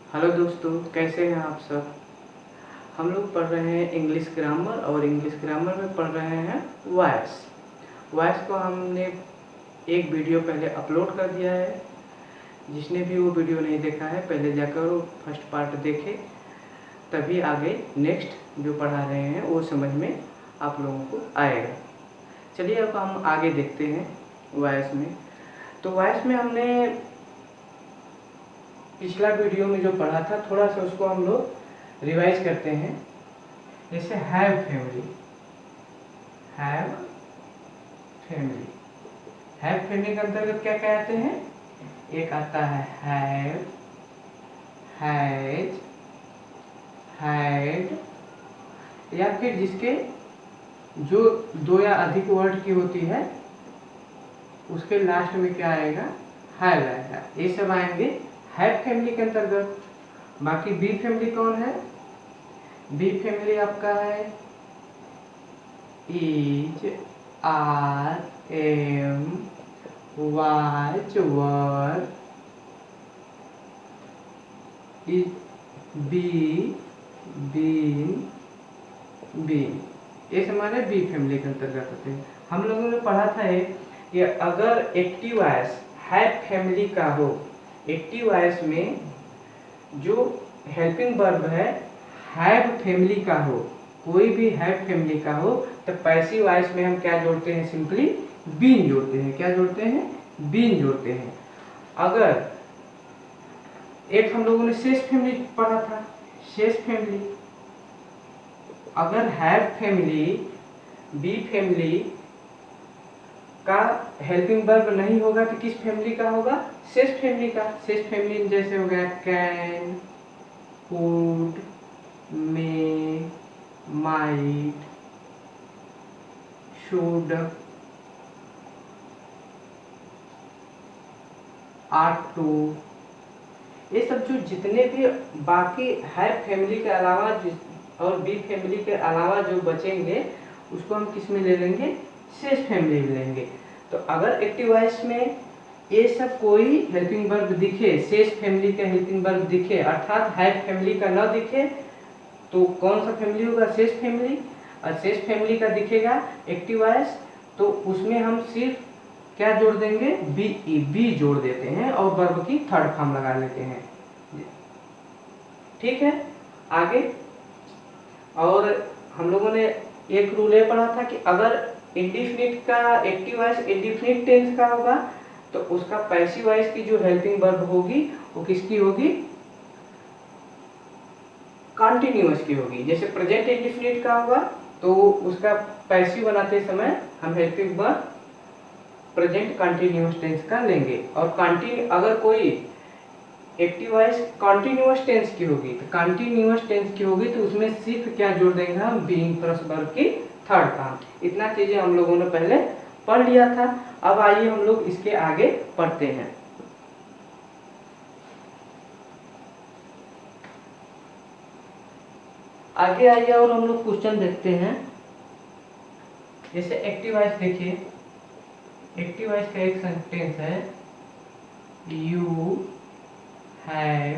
Hello दोस्तों, कैसे हैं आप सब। हम लोग पढ़ रहे हैं इंग्लिश ग्रामर और इंग्लिश ग्रामर में पढ़ रहे हैं वॉइस। वॉइस को हमने एक वीडियो पहले अपलोड कर दिया है। जिसने भी वो वीडियो नहीं देखा है पहले जाकर वो फर्स्ट पार्ट देखे, तभी आगे नेक्स्ट जो पढ़ा रहे हैं वो समझ में आप लोगों को आएगा। चलिए अब हम आगे देखते हैं वॉइस में। तो वॉइस में हमने पिछला वीडियो में जो पढ़ा था थोड़ा सा उसको हम लोग रिवाइज करते हैं। जैसे have family, have family, have family के अंतर्गत क्या क्या आते हैं? एक आता है हैव, हैज, हैड, या फिर जिसके जो दो या अधिक वर्ड की होती है उसके लास्ट में क्या आएगा? हैव आएगा। ये सब आएंगे हैव फैमिली के अंतर्गत। बाकी बी फैमिली कौन है? बी फैमिली आपका है is, are, am, was, were, be, been, been. ये सब हमारे बी फैमिली के अंतर्गत होते हैं। हम लोगों ने पढ़ा था कि अगर एक्टिव वॉइस हैव फैमिली का हो, एक्टिव वॉइस में जो हेल्पिंग वर्ब है हैव फैमिली का हो, कोई भी हैव फैमिली का हो, तो पैसिव वॉइस में हम क्या जोड़ते हैं? सिंपली बीन जोड़ते हैं। क्या जोड़ते हैं? बीन जोड़ते हैं। अगर एक हम लोगों ने शेष फैमिली पढ़ा था, शेष फैमिली, अगर हैव फैमिली बी फैमिली का हेल्पिंग वर्ब नहीं होगा तो किस फैमिली का होगा? शेष फैमिली का। शेष फैमिली जैसे हो गया can, could, may, might, should, ought to. ये सब जो जितने भी बाकी हैव फैमिली के अलावा और बी फैमिली के अलावा जो बचेंगे उसको हम किस में ले लेंगे? शेष फैमिली में लेंगे। तो अगर एक्टिव वॉइस में ये सब कोई हेल्पिंग वर्ब दिखे, शेष फैमिली का हेल्पिंग वर्ब दिखे, अर्थात हैव फैमिली का न दिखे, तो कौन सा फैमिली होगा? शेष फैमिली। और शेष फैमिली का दिखेगा एक्टिव वॉइस, तो उसमें हम सिर्फ क्या जोड़ देंगे? बी, बी जोड़ देते हैं और वर्ब की थर्ड फॉर्म लगा लेते हैं। ठीक है, आगे। और हम लोगों ने एक रूल ये पढ़ा था कि अगर इंडिफिनिट का एक्टिव वॉइस इंडिफिनिट टेंस का होगा तो उसका पैसिव वॉइस की जो हेल्पिंग वर्ब होगी वो किसकी होगी? कंटिन्यूअस की होगी। जैसे प्रेजेंट इंडिफिनिट का होगा तो उसका पैसिव बनाते समय हम helping verb present continuous tense का लेंगे। और अगर कोई एक्टिव वॉइस कंटिन्यूअस टेंस की होगी तो कंटिन्यूअस टेंस की होगी तो उसमें सिर्फ क्या जोड़ देंगे हम? बीइंग प्लस वर्ब की थर्ड फॉर्म। इतना चीजें हम लोगों ने पहले पढ़ लिया था। अब आइए हम लोग इसके आगे पढ़ते हैं। आगे आइए और हम लोग क्वेश्चन देखते हैं। जैसे एक्टिव वॉइस देखिए, एक्टिव वॉइस का एक सेंटेंस है you have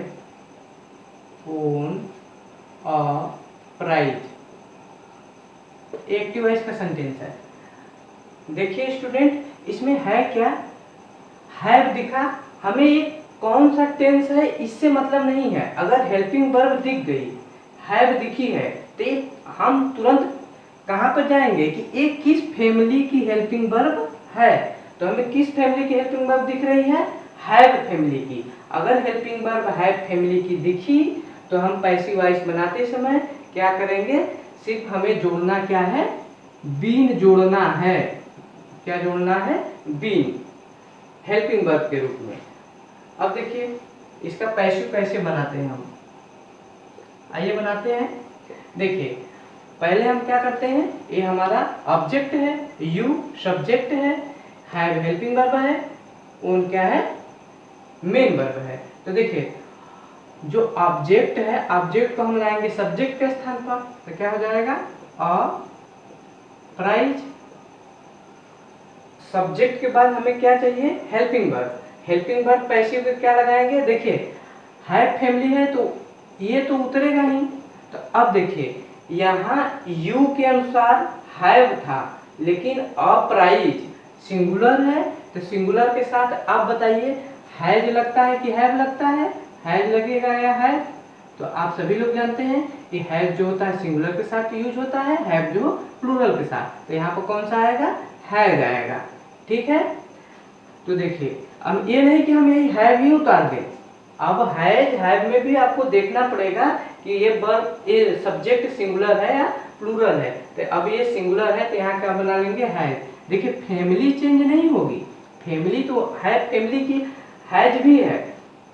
won a prize. Active voice का सेंटेंस है। देखिए स्टूडेंट, इसमें है क्या? हैव दिखा, हमें ये कौन सा टेंस है इससे मतलब नहीं है। अगर हेल्पिंग वर्ब दिख गई, हैव दिखी है, तो हम तुरंत कहाँ पर जाएंगे कि एक किस फैमिली की हेल्पिंग वर्ब है। तो हमें किस फैमिली की हेल्पिंग वर्ब दिख रही है? हैव फैमिली की। अगर हेल्पिंग वर्ब हैव फैमिली की दिखी तो हम पैसिव वॉइस बनाते समय क्या करेंगे? सिर्फ हमें जोड़ना क्या है? बीन जोड़ना है। क्या जोड़ना है? बीन, हेल्पिंग वर्ब के रूप में। अब देखिए इसका पैसिव कैसे बनाते हैं हम, आइए बनाते हैं। देखिए पहले हम क्या करते हैं, ये हमारा ऑब्जेक्ट है, यू सब्जेक्ट है, हैव हेल्पिंग वर्ब है, ओन क्या है? मेन वर्ब है। तो देखिए जो ऑब्जेक्ट है, ऑब्जेक्ट को हम लाएंगे सब्जेक्ट के स्थान पर, तो क्या हो जाएगा? A prize. सब्जेक्ट के बाद हमें क्या चाहिए? Helping verb. Helping verb passive पे क्या लगाएंगे? देखिए हैव फैमिली है तो ये तो उतरेगा नहीं। तो अब देखिए यहाँ यू के अनुसार हैव था, लेकिन अप्राइज सिंगुलर है, तो सिंगुलर के साथ आप बताइए हैज लगता है कि हैव लगता है? हैज लगेगा या हैव? तो आप सभी लोग जानते हैं कि हैज जो होता है सिंगुलर के साथ यूज होता है, हैव जो प्लूरल के साथ। तो यहाँ पर कौन सा आएगा? हैज आएगा। ठीक है, तो देखिए अब ये नहीं कि हम यही हैव ही उतार दें, अब हैज हैव में भी आपको देखना पड़ेगा कि ये वर्ब ये सब्जेक्ट सिंगुलर है या प्लूरल है। तो अब ये सिंगुलर है तो यहाँ क्या बना लेंगे? हैज। देखिए फैमिली चेंज नहीं होगी, फैमिली तो है, फैमिली की हैज भी है,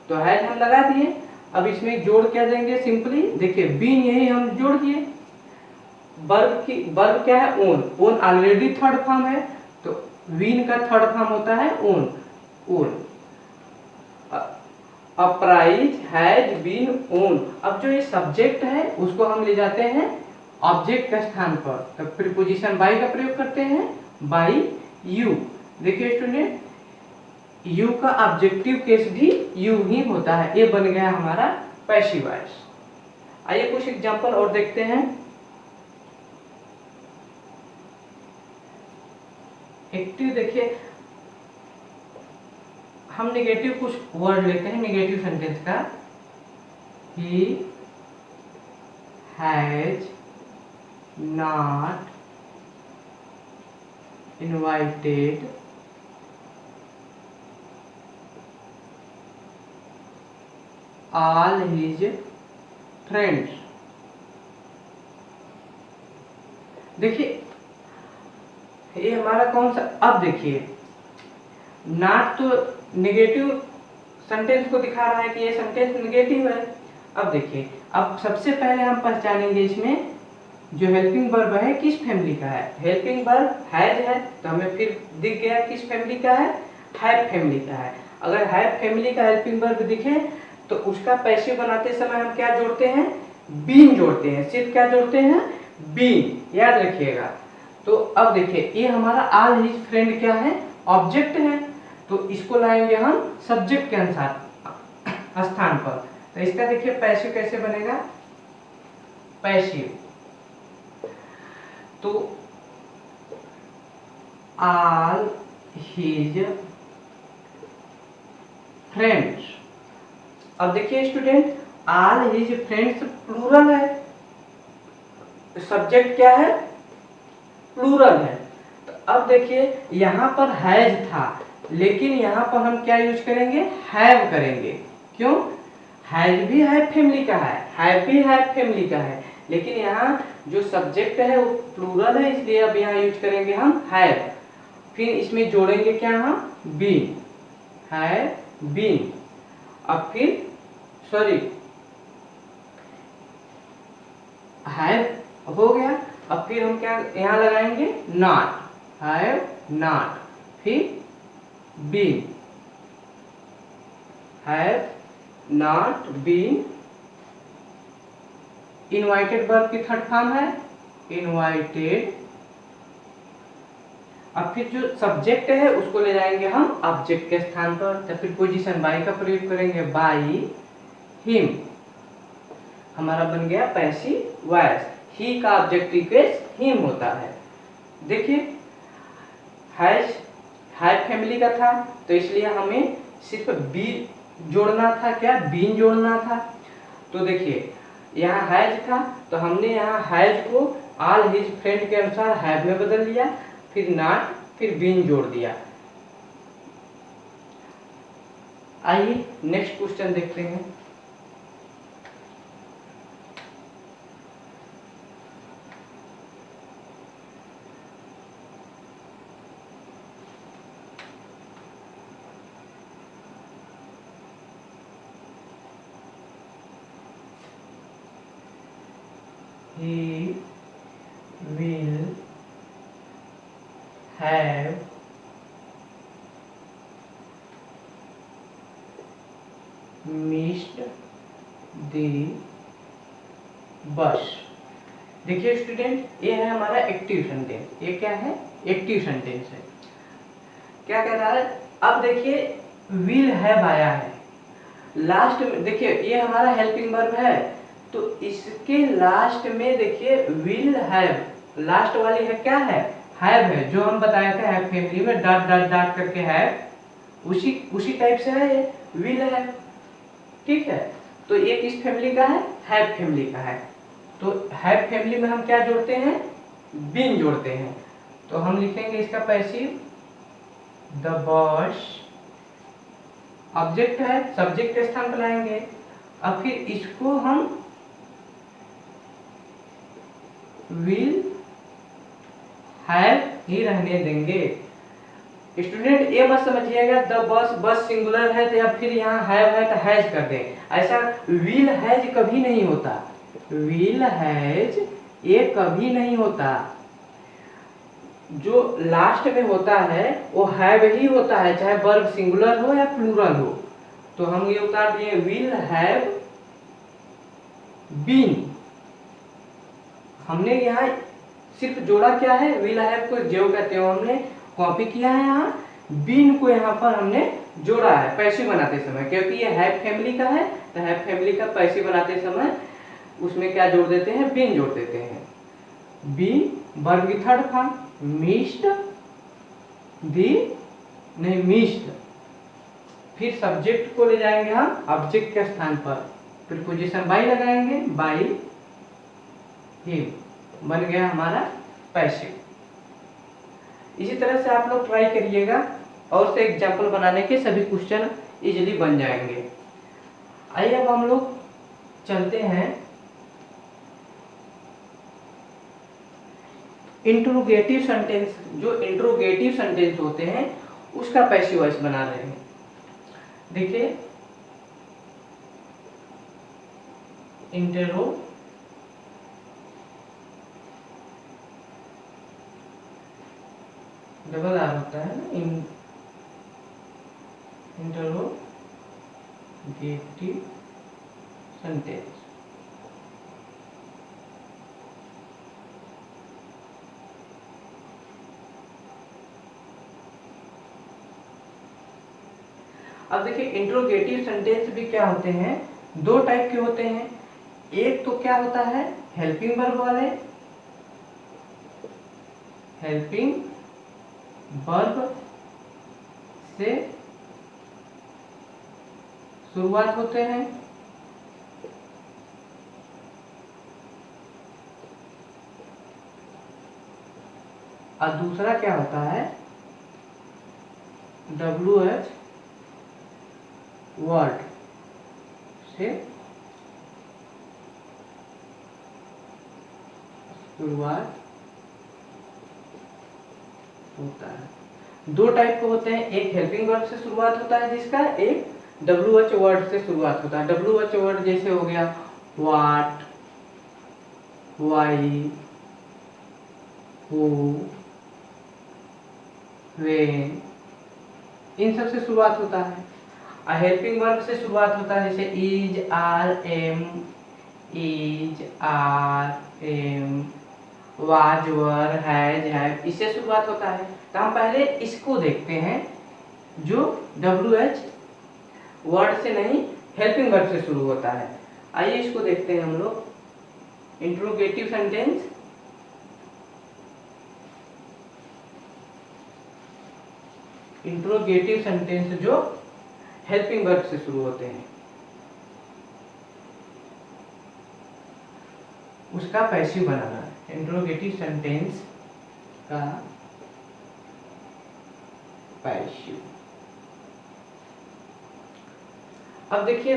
तो हैज हम लगा दिए। अब इसमें जोड़ क्या देंगे? सिंपली देखिए बीन यही हम जोड़ दिए। वर्ब क्या है? Won. Won already third form है, तो वीन का थर्ड फॉर्म होता है won. Won a prize has been won. अब जो ये सब्जेक्ट है उसको हम ले जाते हैं ऑब्जेक्ट के स्थान पर, तो प्रीपोजिशन बाई का प्रयोग करते हैं, बाई यू। देखिए स्टूडेंट यू का ऑब्जेक्टिव केस भी यू ही होता है, ये बन गया हमारा पैसिव वॉइस। आइए कुछ एग्जांपल और देखते हैं। एक्टिव देखिए हम नेगेटिव कुछ वर्ड लेते हैं नेगेटिव सेंटेंस का। He has not invited all his friends. देखिए ये हमारा कौन सा? अब देखिए नॉट तो नेगेटिव सेंटेंस को दिखा रहा है कि ये सेंटेंस नेगेटिव है। अब देखिए अब सबसे पहले हम पहचानेंगे इसमें जो हेल्पिंग वर्ब है किस फैमिली का है। हेल्पिंग वर्ब हैज है, तो हमें फिर दिख गया किस फैमिली का है? हैव फैमिली का है। अगर हैव फैमिली का हेल्पिंग वर्ब दिखे तो उसका पैसिव बनाते समय हम क्या जोड़ते हैं? बीन जोड़ते हैं। सिर्फ क्या जोड़ते हैं? बीन, याद रखिएगा। तो अब देखिए ये हमारा ऑल हिज फ्रेंड क्या है? ऑब्जेक्ट है, तो इसको लाएंगे हम सब्जेक्ट के अनुसार स्थान पर। तो इसका देखिए पैसिव कैसे बनेगा? पैसिव तो ऑल हिज फ्रेंड्स। अब देखिए student all his friends plural है, सब्जेक्ट क्या है? प्लूरल है। तो अब देखिए यहाँ पर हैज था, लेकिन यहाँ पर हम क्या यूज करेंगे? हैव करेंगे। क्यों? हैज भी हैव फैमिली का है, हैव भी हैव फैमिली का है, लेकिन यहाँ जो सब्जेक्ट है वो प्लूरल है, इसलिए अब यहाँ यूज करेंगे हम हैव। फिर इसमें जोड़ेंगे क्या हम? Been, have been. अब फिर सॉरी हैव हो गया, अब फिर हम क्या यहाँ लगाएंगे? नॉट, हैव नॉट, फिर been, have not been. Invited verb की थर्ड फॉर्म है इनवाइटेड। अब फिर जो सब्जेक्ट है उसको ले जाएंगे हम ऑब्जेक्ट के स्थान पर, तो फिर पोजीशन बाई का प्रयोग करेंगे, बाई हिम। हमारा बन गया पैसिव वॉइस। ही का ऑब्जेक्टिव केस हिम होता है। देखिए हैज हैव फैमिली का था, तो इसलिए हमें सिर्फ बी जोड़ना था, क्या? बीन जोड़ना था। तो देखिए यहाँ हैज था, तो हमने यहाँ हैज को ऑल हिज फ्रेंड के अनुसार हैव में बदल लिया, फिर नॉट, फिर बीन जोड़ दिया। आइए नेक्स्ट क्वेश्चन देखते हैं। He will have missed the bus। देखिए स्टूडेंट ये है हमारा एक्टिव सेंटेंस। ये क्या है? एक्टिव सेंटेंस है। क्या कह रहा है? अब देखिए विल हैव आया है, लास्ट में देखिए ये हमारा हेल्पिंग वर्ब है, तो इसके लास्ट में देखिए विल हैव, लास्ट वाली है क्या है, हैव है, जो हम बताए थे हैव फैमिली में डॉट डॉट डॉट करके हैव, उसी टाइप से है ये विल हैव। ठीक है, तो ये किस फैमिली का है, हैव फैमिली का है। तो हैव फैमिली में हम क्या जोड़ते हैं, बीन जोड़ते हैं। तो हम लिखेंगे इसका पैसिव द बॉस, ऑब्जेक्ट है, सब्जेक्ट के स्थान पर लाएंगे। अब फिर इसको हम विल हैव ही रहने देंगे। स्टूडेंट ये मत समझिएगा द बस सिंगुलर है तो या फिर यहाँ हैव है तो हैज कर दें, ऐसा विल हैज कभी नहीं होता, विल हैज ये कभी नहीं होता। जो लास्ट में होता है वो हैव ही होता है, चाहे वर्ब सिंगुलर हो या प्लूरल हो। तो हम ये उतार दिए विल हैव बीन, हमने यहाँ सिर्फ जोड़ा क्या है, विल हैव को जो कहते हो हमने कॉपी किया है, यहाँ बीन को यहाँ पर हमने जोड़ा है पैसिव बनाते समय, क्योंकि ये हैव फैमिली का है तो हैव फैमिली का पैसिव बनाते समय उसमें क्या जोड़ देते हैं, बीन जोड़ देते हैं। बीन वर्ब की थर्ड फॉर्म, मिस्ड दी नहीं मिस्ड, फिर सब्जेक्ट को ले जाएंगे हम ऑब्जेक्ट के स्थान पर, प्रीपोजिशन बाई लगाएंगे, बाई हिम, बन गया हमारा पैसिव। इसी तरह से आप लोग ट्राई करिएगा और से एग्जाम्पल बनाने के सभी क्वेश्चन इजीली बन जाएंगे। आइए अब हम लोग चलते हैं इंट्रोगेटिव सेंटेंस। जो इंट्रोगेटिव सेंटेंस होते हैं उसका पैसिव वॉइस बना रहे हैं। देखिए इंटेरो डबल आर होता है ना, इंट्रोगेटिव सेंटेंस। अब देखिए इंट्रोगेटिव सेंटेंस भी क्या होते हैं, दो टाइप के होते हैं। एक तो क्या होता है हेल्पिंग वर्ब वाले, हेल्पिंग वर्ब से शुरुआत होते हैं, और दूसरा क्या होता है WH वर्ड से शुरुआत होता है। दो टाइप के होते हैं, एक हेल्पिंग वर्ब से शुरुआत होता है जिसका, एक WH वर्ड से शुरुआत होता है। WH वर्ड जैसे हो गया व्हाट, व्हाई, हु, व्हेन, इन सब से शुरुआत होता है। हेल्पिंग वर्ब से शुरुआत होता है जैसे is, are, am, is, are, am, was, were, has, have, इससे शुरुआत होता है। तो हम पहले इसको देखते हैं जो WH वर्ड से नहीं हेल्पिंग वर्ब से शुरू होता है। आइए इसको देखते हैं हम लोग। इंट्रोगेटिव सेंटेंस, इंट्रोगेटिव सेंटेंस जो हेल्पिंग वर्ब से शुरू होते हैं उसका पैसिव बनाना है। इंट्रोगेटिव सेंटेंस का पैसिव। अब देखिए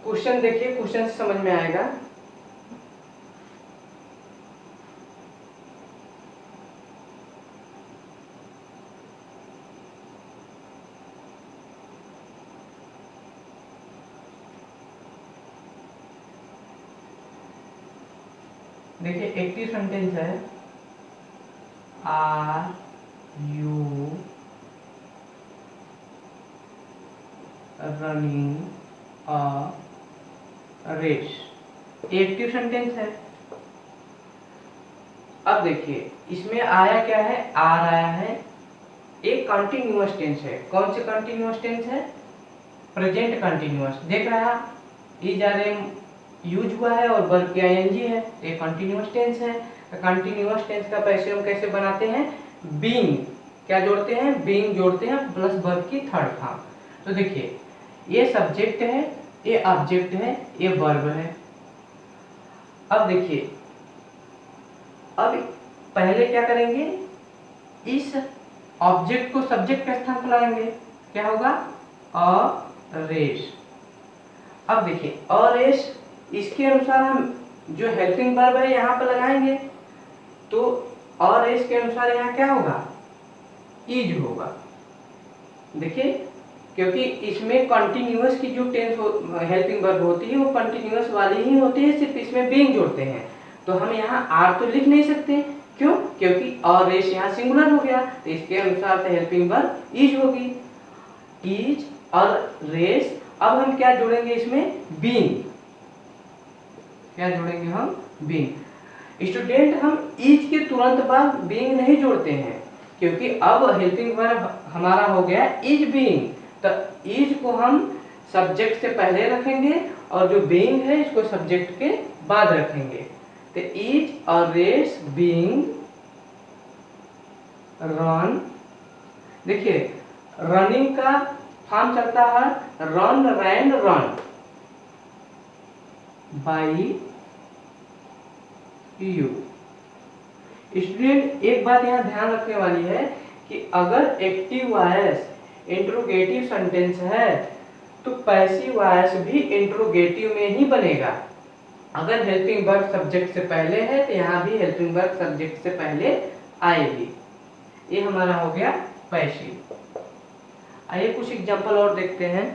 क्वेश्चन, देखिए क्वेश्चन से समझ में आएगा। देखिए एक्टिव सेंटेंस है are you running a race, active sentence है। अब देखिए इसमें आया क्या है, आर आया है, एक कंटिन्यूअस टेंस है। कौन से कंटिन्यूअस टेंस है, प्रेजेंट कंटिन्यूअस देख रहा, इज आर एम यूज हुआ है और वर्ब की आईएनजी है, तो ये कंटिन्यूअस टेंस है। तो कंटिन्यूअस टेंस का पैसे हम कैसे बनाते हैं, बीइंग क्या जोड़ते हैं, बीइंग जोड़ते हैं प्लस वर्ब की थर्ड फॉर्म। तो देखिए ये सब्जेक्ट है, ये ऑब्जेक्ट है, ये वर्ब है। अब देखिए, अब पहले क्या करेंगे, इस ऑब्जेक्ट को सब्जेक्ट के स्थान पर लाएंगे, क्या होगा, अ रेस। अब देखिए अ रेस, इसके अनुसार हम जो हेल्पिंग वर्ब है यहाँ पर लगाएंगे, तो अ रेस के अनुसार यहाँ क्या होगा, इज होगा। देखिए क्योंकि इसमें कंटिन्यूअस की जो टेंस हेल्पिंग वर्ब होती है वो कंटिन्यूअस वाली ही होती है, सिर्फ इसमें बीइंग जोड़ते हैं। तो हम यहाँ आर तो लिख नहीं सकते, क्यों, क्योंकि और रेस यहाँ सिंगुलर हो गया, तो इसके अनुसार से हेल्पिंग वर्ब इज होगी, इज और रेस। अब हम क्या जोड़ेंगे इसमें, बीइंग, क्या जोड़ेंगे हम, बीइंग। स्टूडेंट हम इज के तुरंत बाद बीइंग नहीं जोड़ते हैं, क्योंकि अब हेल्पिंग वर्ब हमारा हो गया इज बीइंग, तो इज को हम सब्जेक्ट से पहले रखेंगे और जो बीइंग है इसको सब्जेक्ट के बाद रखेंगे। तो is our race being run. देखिए रनिंग का फॉर्म चलता है run, ran, run by you. Student एक बात यहाँ ध्यान रखने वाली है कि अगर एक्टिव वॉइस इंट्रोगेटिव सेंटेंस है तो पैसिव वॉइस भी इंट्रोगेटिव में ही बनेगा। अगर हेल्पिंग वर्ब सब्जेक्ट से पहले है तो यहाँ भी हेल्पिंग वर्ब सब्जेक्ट से पहले आएगी। ये हमारा हो गया पैसिव। आइए कुछ एग्जांपल और देखते हैं।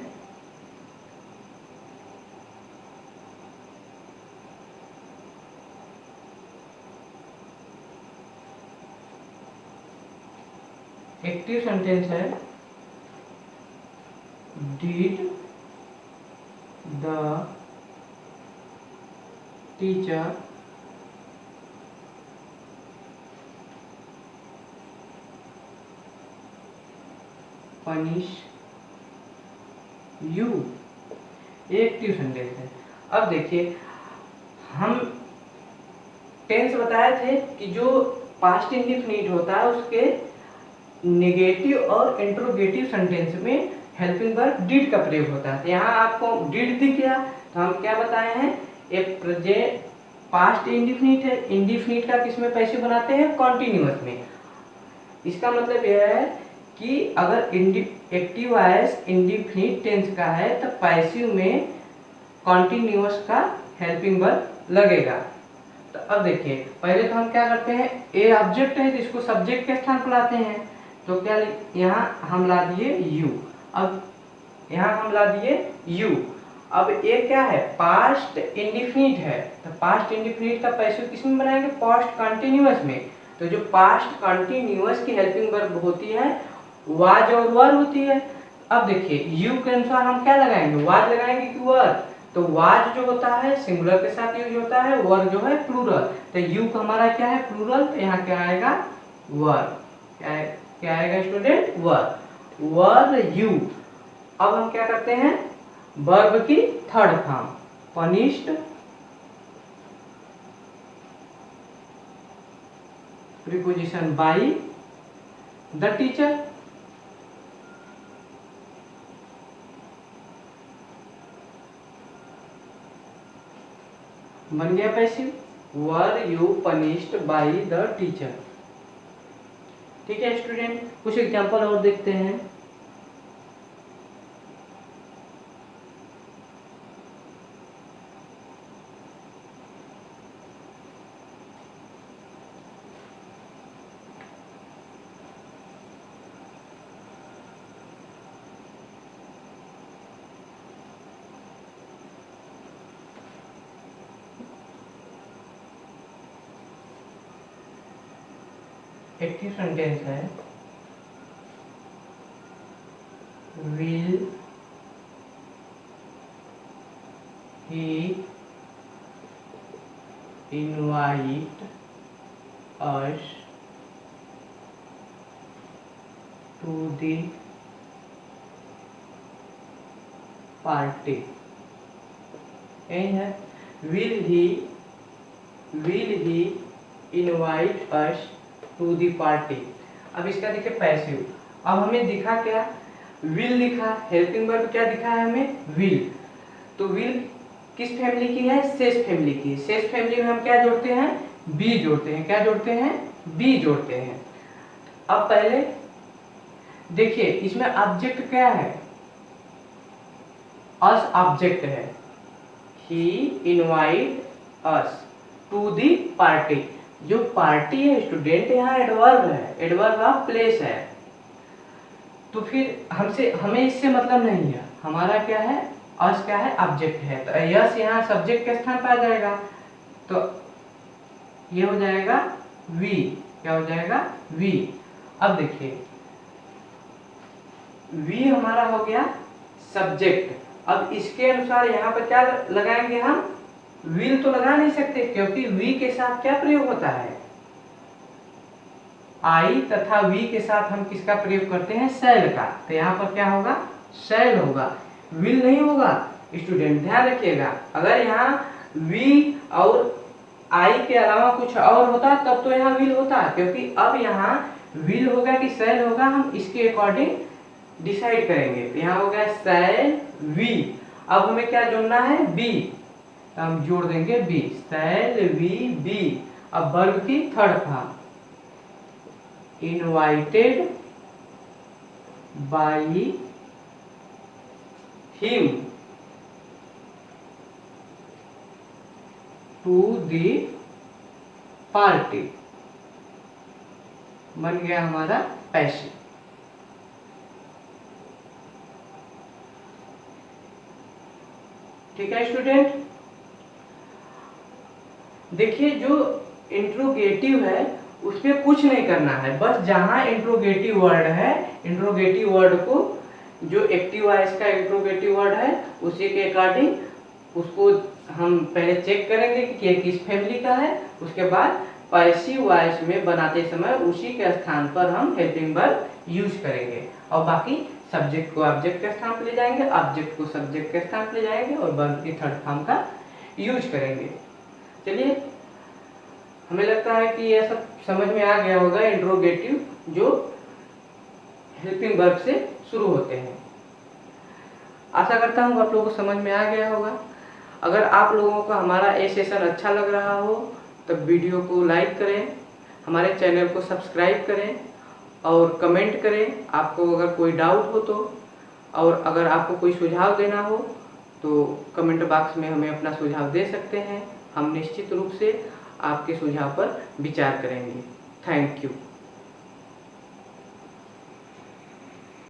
एक्टिव सेंटेंस है did the teacher punish you, active sentence है। अब देखिए हम टेंस बताए थे कि जो पास्ट इंडेफिनिट होता है उसके नेगेटिव और इंट्रोगेटिव सेंटेंस में हेल्पिंग वर्ब डिड का प्रयोग होता है। यहाँ आपको डिड दिख गया तो हम क्या बताए हैं, ए प्रेजेंट पास्ट इंडेफिनिट है, इंडेफिनिट का किस में पैसिव बनाते हैं, कॉन्टिन्यूअस में। इसका मतलब यह है कि अगर एक्टिव वॉइस इंडेफिनिट टेंस का है तो पैसिव में कॉन्टिन्यूअस का हेल्पिंग वर्ब लगेगा। तो अब देखिए पहले तो हम क्या करते हैं, ए ऑब्जेक्ट है तो इसको सब्जेक्ट के स्थान पर लाते हैं, तो क्या यहाँ हम ला दिए यू। अब यहाँ हम ला दिए यू। अब ये क्या है, पास्ट इंडेफिनिट है, तो पास्ट इंडेफिनिट का पैसिव किस में बनाएंगे, पास्ट कंटिन्यूअस में। तो जो पास्ट कंटिन्यूअस की हेल्पिंग वर्ब होती है वाज और वर होती है। अब देखिए यू के अनुसार हम क्या लगाएंगे, वाज लगाएंगे कि वर। तो वाज जो होता है सिंगुलर के साथ यूज होता है, वर जो है प्लूरल। तो यू का हमारा क्या है, प्लूरल, तो यहाँ क्या आएगा, वर। क्या आएगा स्टूडेंट, वर, वर यू। अब हम क्या करते हैं, वर्ब की third form punished preposition by the teacher. बन गया passive, were you punished by the teacher. ठीक है स्टूडेंट, कुछ एग्जांपल और देखते हैं। एक्टिव सेंटेंस है will he invite us to the party, यही है। Will he invite us to the party. अब इसका देखिए पैसिव। अब हमें दिखा क्या, विल दिखा, हेल्पिंग वर्ब क्या दिखा है हमें, विल। तो विल किस फैमिली की है, सेज फैमिली की। सेज फैमिली में हम क्या जोड़ते हैं, बी जोड़ते हैं। क्या जोड़ते हैं, बी जोड़ते हैं। अब पहले देखिए इसमें ऑब्जेक्ट क्या है, अस ऑब्जेक्ट है। He invite us to the party. जो पार्टी है स्टूडेंट, यहाँ एडवर्ब है, एडवर्ब ऑफ प्लेस है। तो फिर हमें इससे मतलब नहीं है, हमारा क्या है, अस क्या है, ऑब्जेक्ट है। तो यस यहाँ सब्जेक्ट के स्थान पर आ जाएगा, तो ये हो जाएगा वी। क्या हो जाएगा, वी। अब देखिए वी हमारा हो गया सब्जेक्ट। अब इसके अनुसार यहाँ पर क्या लगाएंगे हम, विल तो लगा नहीं सकते, क्योंकि वी के साथ क्या प्रयोग होता है, आई, तथा वी के साथ हम किसका प्रयोग करते हैं, शैल का। तो यहाँ पर क्या होगा, शैल होगा, विल नहीं होगा। स्टूडेंट ध्यान रखिएगा, अगर यहाँ वी और आई के अलावा कुछ और होता तब तो यहाँ विल होता, क्योंकि अब यहाँ विल होगा कि शैल होगा, हम इसके अकॉर्डिंग डिसाइड करेंगे। तो यहाँ हो गया शैल वी। अब हमें क्या जोड़ना है, बी, तो हम जोड़ देंगे बी, शैल वी बी। अब वर्ब की third form, invited by him to the party, बन गया हमारा पैसिव। ठीक है स्टूडेंट, देखिए जो इंट्रोगेटिव है उसमें कुछ नहीं करना है, बस जहां इंट्रोगेटिव वर्ड है, इंट्रोगेटिव वर्ड को जो एक्टिव वॉइस का इंट्रोगेटिव वर्ड है उसी के अकॉर्डिंग उसको हम पहले चेक करेंगे कि किस फैमिली का है। उसके बाद पैसिव वॉइस में बनाते समय उसी के स्थान पर हम हेल्पिंग वर्ब यूज करेंगे, और बाकी सब्जेक्ट को ऑब्जेक्ट के स्थान पर ले जाएंगे, ऑब्जेक्ट को सब्जेक्ट के स्थान पर ले जाएंगे, और वर्ब की थर्ड फॉर्म का यूज करेंगे। चलिए, हमें लगता है कि यह सब समझ में आ गया होगा, इंट्रोगेटिव जो हेल्पिंग वर्ब से शुरू होते हैं। आशा करता हूँ आप लोगों को समझ में आ गया होगा। अगर आप लोगों को हमारा ये सेशन अच्छा लग रहा हो तो वीडियो को लाइक करें, हमारे चैनल को सब्सक्राइब करें और कमेंट करें आपको अगर कोई डाउट हो तो, और अगर आपको कोई सुझाव देना हो तो कमेंट बॉक्स में हमें अपना सुझाव दे सकते हैं। हम निश्चित रूप से आपके सुझाव पर विचार करेंगे। Thank you.